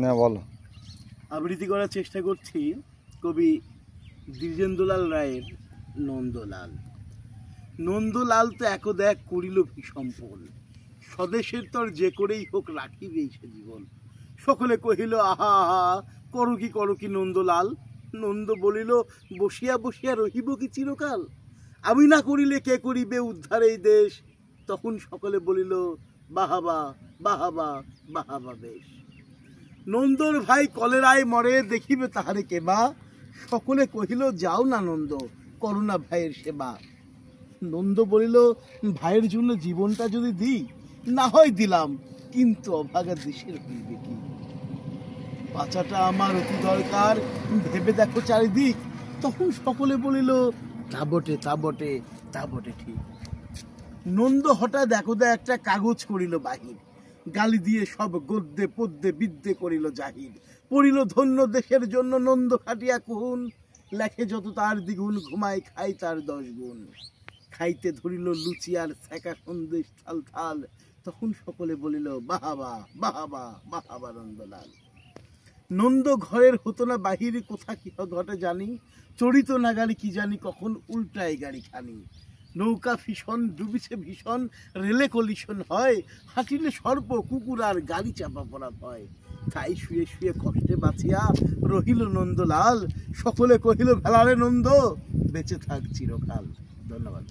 না বলো। আবৃত্তি করার চেষ্টা করছি কবি দ্বিজেন্দ্রলাল রায়ের নন্দলাল। নন্দলাল তো একদা এক করিল ভীষণ, স্বদেশের তর যে করেই হোক রাখিবে সে জীবন। সকলে কহিল আহা আহা, করো কি নন্দলাল। নন্দ বলিল বসিয়া বসিয়া রহিব কি চিরকাল, আমি না করিলে কে করিবে উদ্ধার এই দেশ। তখন সকলে বলিল বাহাবা বাহাবা বাহাবা বেশ। নন্দর ভাই কলেরায় মরে, দেখিবে তাহারে কেবা। সকলে কহিল যাও না নন্দ, করো না ভাইয়ের সেবা। নন্দ বলিল ভাইয়ের জন্য জীবনটা যদি দিই, না হয় দিলাম, কিন্তু অভাগা দেশের হইবে কি। বাঁচাটা আমার অতি দরকার, ভেবে দেখো চারিদিক। তখন সকলে বলিল তা বটে তা বটে তা বটে ঠিক। নন্দ হঠাৎ একদা একটা কাগজ করিল বাহির, গালি দিয়ে সব গদ্যে পদ্যে বিদ্যে করিল জাহির। পড়িল ধন্য দেশের জন্য নন্দ খাটিয়া কুহুন, লেখে যত তার দ্বিগুণ, ঘুমায় খাই তার 10 গুণ। খাইতে ধরিল লুচি আর সেকা সন্দেশ থাল থাল। তখন সকলে বলিল বাহাবা বাহাবা বাহাবা নন্দলাল। নন্দ ঘরের হতো না বাহির, কোথা কি ঘটে জানি। চড়িত না গাড়ি কি জানি, কখন উল্টায় গাড়ি খানি। নৌকা ভীষণ ডুবিছে ভীষণ, রেলে কলিশন হয়। হাঁটিলে সর্প কুকুর আর গাড়ি চাপা পড়া ভয়। তাই শুয়ে শুয়ে কষ্টে বাঁচিয়া রহিল নন্দলাল। সকলে কহিল ভেলারে নন্দ, বেঁচে থাক চিরকাল। ধন্যবাদ।